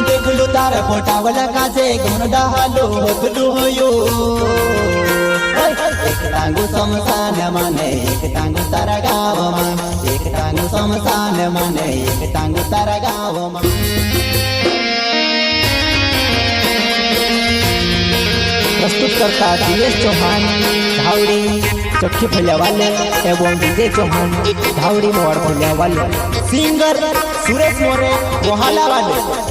देखलू तार फोटावला काजे गुण हालो होतलू होयो एक टांगू समसान माने एक टांगू तारा गाव मा एक टांगू समसान माने एक टांगू तारा गाव मा। प्रस्तुत करता दिनेश चौहान धावड़ी चक्की फैल्या वाले एवं विजय चौहान धावड़ी मोड़ फैल्या वाले सिंगर सुरेश मोरे रोहाला वाले।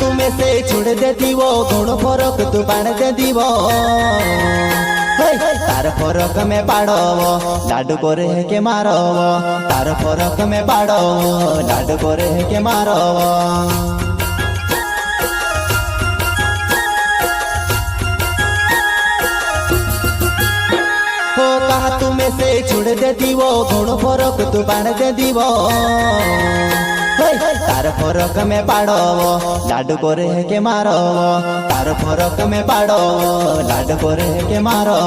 तुम्हें से छोड़ दे दीवो घोड़ो फरक तू बाण दे दीवो तार फरक में पाड़ो लाडू करे के मारो तार फरक में पाड़ो लाडू करे के मारो। हो कहा तुम्हें से छोड़ दे दीवो घोड़ो फरक तू बाण दे दीवो तार फरक में पाड़ो लाडू करे के मारो तार फरक में पाड़ो लाडू करे के मारो।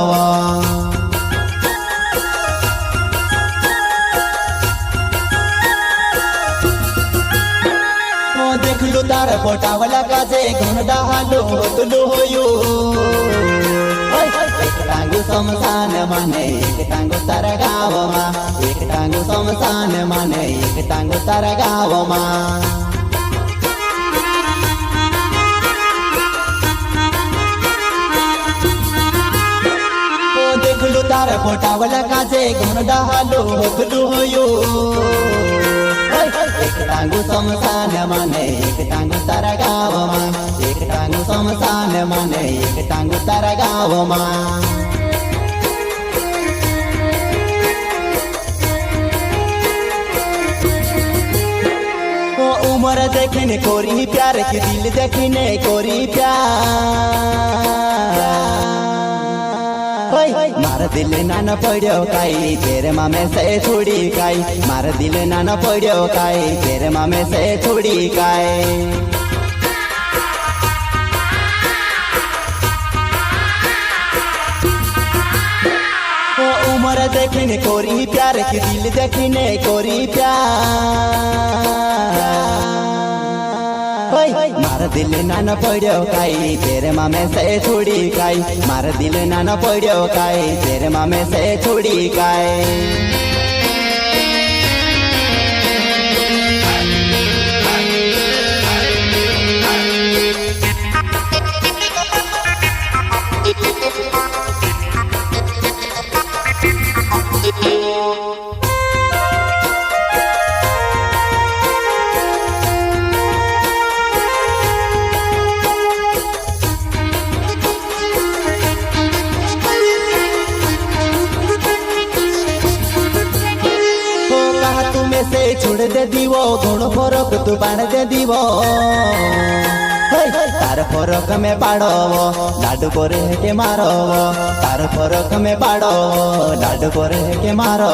देखलू तार फोटावला काजे गुण हालो होतलू होयो एक टांगू समसान माने एक टांगू तारा गाव मा एक टांगू समसान माने एक टांगू तारा गाव मा। देखलू तार फोटावला काजे गुण हालो होतलू होयो एक टांगू समसान माने एक टांगू तारा गाव मा एक टांगू समसान माने एक टांगू तारा गाव मा। उम्र देखने कोरी प्यार की दिल देखने कोरी प्यार मार दिल नान पड़ो काई तेरे मामे से छोड़ी काई मार दिल नान पड़ो काई तेरे मामे से छोड़ी काई। उम्र देखने कोरी प्यार की दिल देखने कोरी प्यार मार दिल नान पड़ो काई तेरे मामे से छोड़ी काई मार दिल नान पड़ो काई तेरे मामे से छोड़ी काई। तुम्हें से छोड़ दे दीवो घोड़ो फरक तू बाण दे दीवो तार फरक में पाड़ो लाडू करे के मारो तार फरक में पाड़ो लाडू करे के मारो।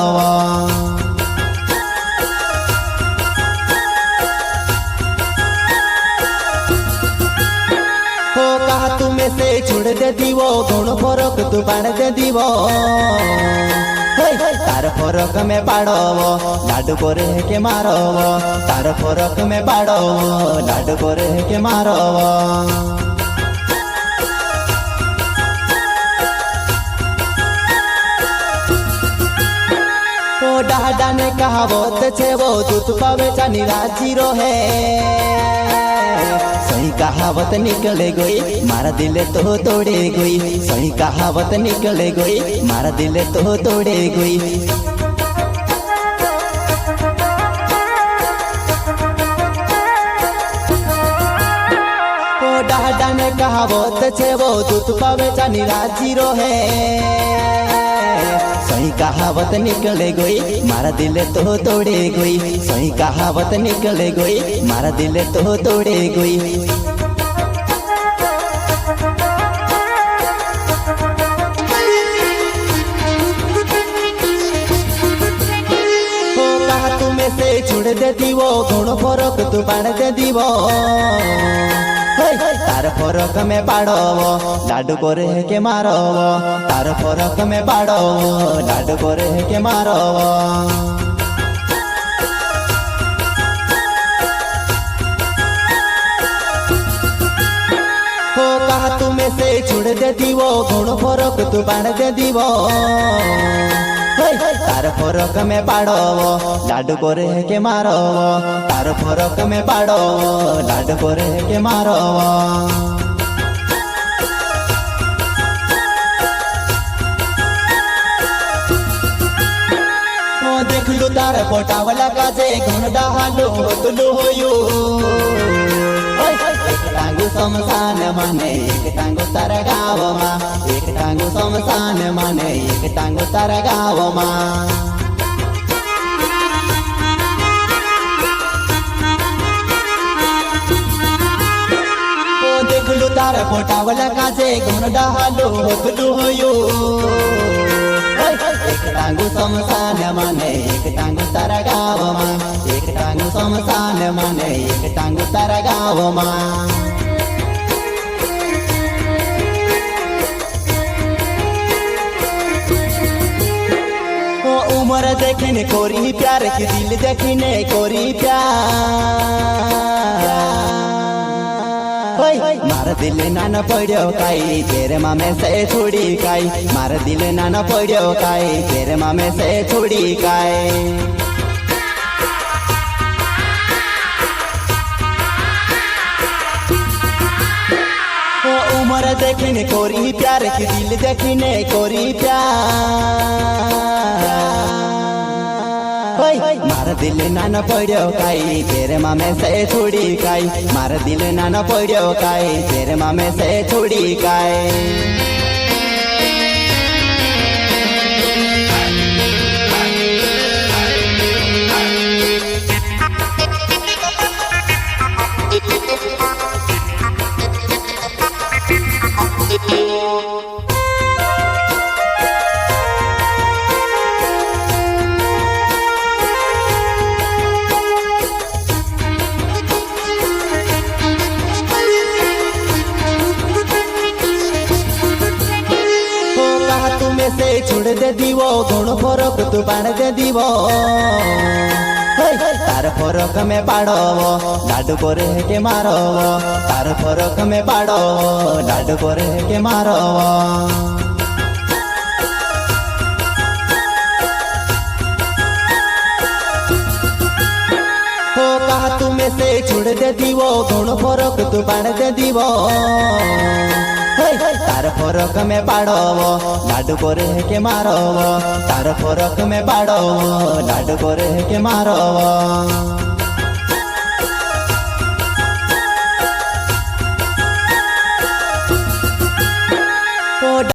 हो कहा तुम्हें से छोड़ दे दीवो घोड़ो फरक तू बाण दे दीवो तार फरक में पाड़ो लाडू करे के मारो तार फरक में पाड़ो लाडू करे के मारो। ओ डाडा ने कहावत छे वो दूध पावे चानी राजी रोहे सही कहावत निकले गई मारा दिल तो तोड़े गई सही कहावत निकले गई मारा दिल तो तोड़े गई। ओ डाडा ने कहावत छे वो दूध पावे चानी राजी रोहे सही कहावत निकले गई मारा दिल तो तोड़े गई सही कहावत निकले गई मारा दिल तो तोड़े गई। छुड़ दे दीवो घणो फरक तू बाण दे दीवो तार फरक में बाड़ो लाडू करे के मारो तार फरक में बाड़ो लाडू करे के मारो हो कहा तुम्हें से छुड़ दे दीवो घणो फरक तू बाण दे दीवो तार फरक में बाड़ो लाडू करे के मारो तार फरक में बाड़ो लाडू करे के मारो देख लो तार पोटावला काजे घन डालो तुलू होयो एक टांगू शमशान माने एक टांगू तारा गाव मा एक टांगू शमशान माने एक टांगू तारा गाव मा देख लो तारा पोटावला काजे घन डालो तुलू होयो एक टांगू शमशान माने एक टांगू तारा गाव मा एक टांगू शमशान माने एक टांगू तारा गाव मा उमर देखने कोरी प्यार की दिल देखने कोरी प्यार मार दिल नाना पड़ो काई तेरे मामे से छोड़ी काई मार दिल नाना पड़ो काई तेरे मामे से छोड़ी काई उमर देखने कोरी प्यार की दिल देखने कोरी प्यार मार दिल नाना पड़ो काई तेरे मामे से छोड़ी काई मार दिल नाना पड़ो काई तेरे मामे से छोड़ी काई तुम्हें से छुड़ दे दीवो घणो फरक तू बाण दे दीवो तार फरक में बाड़ो लाडू करे के मारो तार फरक में बाड़ो लाडू करे के मारो हो कहा तुम्हें से छुड़ दे दीवो घणो फरक तू बाण दे दीवो तार फरक में बाड़ो लाडू करे के मारो तार फरक में बाड़ो लाडू करे के मारो